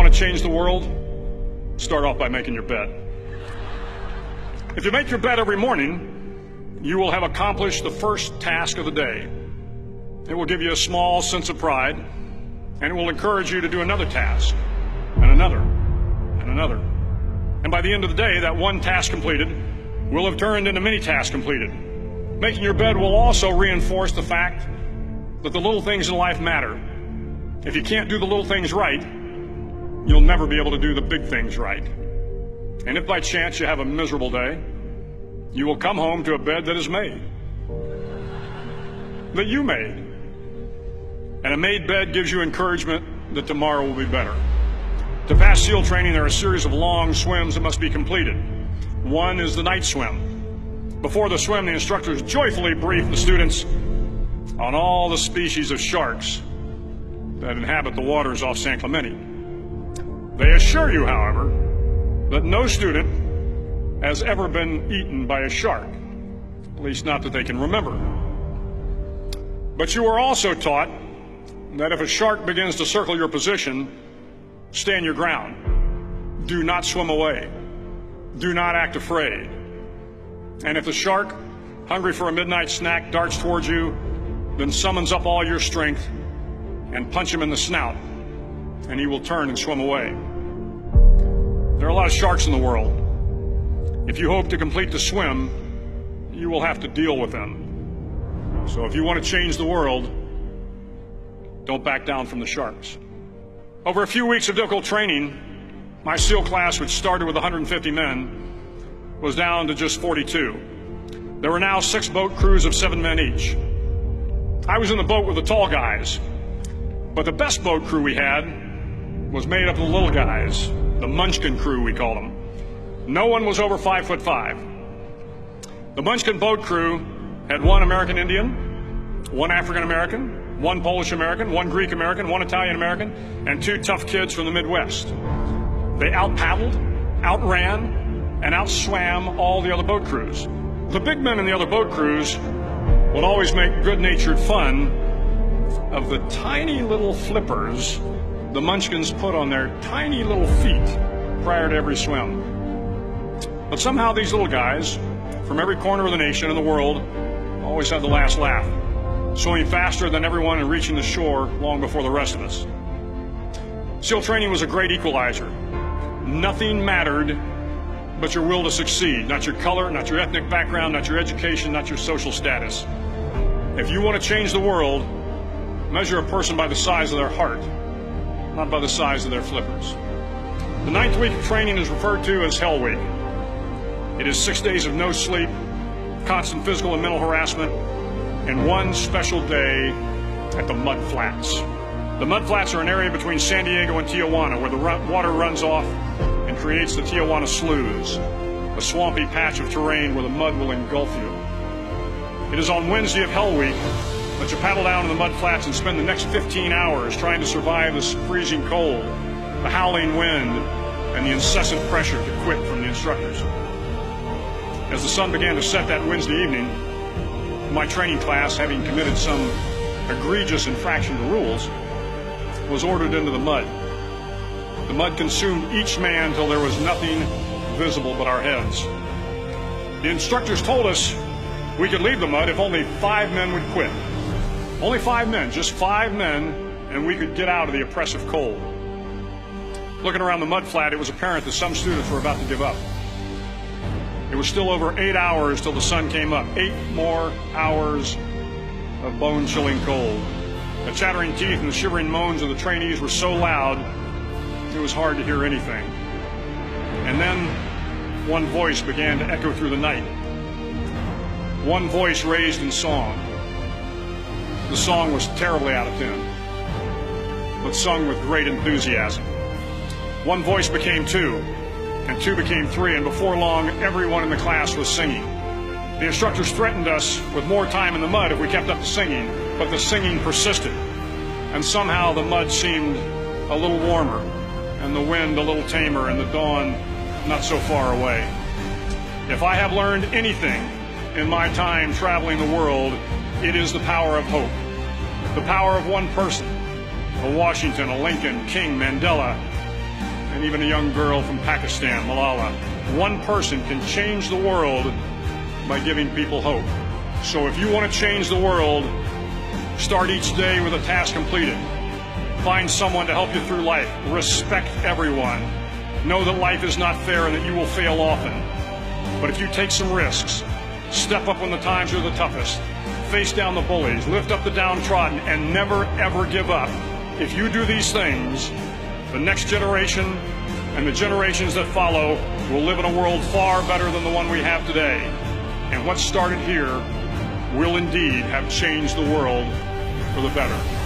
want to change the world, start off by making your bed. If you make your bed every morning, you will have accomplished the first task of the day. It will give you a small sense of pride, and it will encourage you to do another task, and another, and another. And by the end of the day, that one task completed will have turned into many tasks completed. Making your bed will also reinforce the fact that the little things in life matter. If you can't do the little things right, you'll never be able to do the big things right. And if by chance you have a miserable day, you will come home to a bed that is made, that you made. And a made bed gives you encouragement that tomorrow will be better. To pass SEAL training, there are a series of long swims that must be completed. One is the night swim. Before the swim, the instructors joyfully brief the students on all the species of sharks that inhabit the waters off San Clemente. They assure you, however, that no student has ever been eaten by a shark, at least not that they can remember. But you are also taught that if a shark begins to circle your position, stand your ground. Do not swim away. Do not act afraid. And if the shark, hungry for a midnight snack, darts towards you, then summons up all your strength and punch him in the snout, and he will turn and swim away. There are a lot of sharks in the world. If you hope to complete the swim, you will have to deal with them. So if you want to change the world, don't back down from the sharks. Over a few weeks of difficult training, my SEAL class, which started with 150 men, was down to just 42. There were now 6 boat crews of 7 men each. I was in the boat with the tall guys, but the best boat crew we had was made up of the little guys, the Munchkin crew, we call them. No one was over 5'5". The Munchkin boat crew had 1 American Indian, 1 African American, 1 Polish American, 1 Greek American, 1 Italian American, and 2 tough kids from the Midwest. They out-paddled, outran, and outswam all the other boat crews. The big men in the other boat crews would always make good-natured fun of the tiny little flippers the Munchkins put on their tiny little feet prior to every swim. But somehow these little guys from every corner of the nation and the world always had the last laugh, swimming faster than everyone and reaching the shore long before the rest of us. SEAL training was a great equalizer. Nothing mattered but your will to succeed, not your color, not your ethnic background, not your education, not your social status. If you want to change the world, measure a person by the size of their heart, not by the size of their flippers. The 9th week of training is referred to as Hell Week. It is 6 days of no sleep, constant physical and mental harassment, and 1 special day at the Mud Flats. The Mud Flats are an area between San Diego and Tijuana where the water runs off and creates the Tijuana Sloughs, a swampy patch of terrain where the mud will engulf you. It is on Wednesday of Hell Week that you paddle down to the Mud Flats and spend the next 15 hours trying to survive this freezing cold, the howling wind, and the incessant pressure to quit from the instructors. As the sun began to set that Wednesday evening, my training class, having committed some egregious infraction to rules, was ordered into the mud. The mud consumed each man till there was nothing visible but our heads. The instructors told us we could leave the mud if only 5 men would quit. Only 5 men, just 5 men, and we could get out of the oppressive cold. Looking around the mud flat, it was apparent that some students were about to give up. It was still over 8 hours till the sun came up. 8 more hours of bone-chilling cold. The chattering teeth and the shivering moans of the trainees were so loud, it was hard to hear anything. And then one voice began to echo through the night. One voice raised in song. The song was terribly out of tune, but sung with great enthusiasm. One voice became 2, and 2 became 3, and before long, everyone in the class was singing. The instructors threatened us with more time in the mud if we kept up the singing, but the singing persisted, and somehow the mud seemed a little warmer, and the wind a little tamer, and the dawn not so far away. If I have learned anything in my time traveling the world, it is the power of hope. The power of one person, a Washington, a Lincoln, King, Mandela, and even a young girl from Pakistan, Malala. One person can change the world by giving people hope. So if you want to change the world, start each day with a task completed. Find someone to help you through life. Respect everyone. Know that life is not fair and that you will fail often. But if you take some risks, step up when the times are the toughest, face down the bullies, lift up the downtrodden, and never ever give up. If you do these things, the next generation and the generations that follow will live in a world far better than the one we have today. And what started here will indeed have changed the world for the better.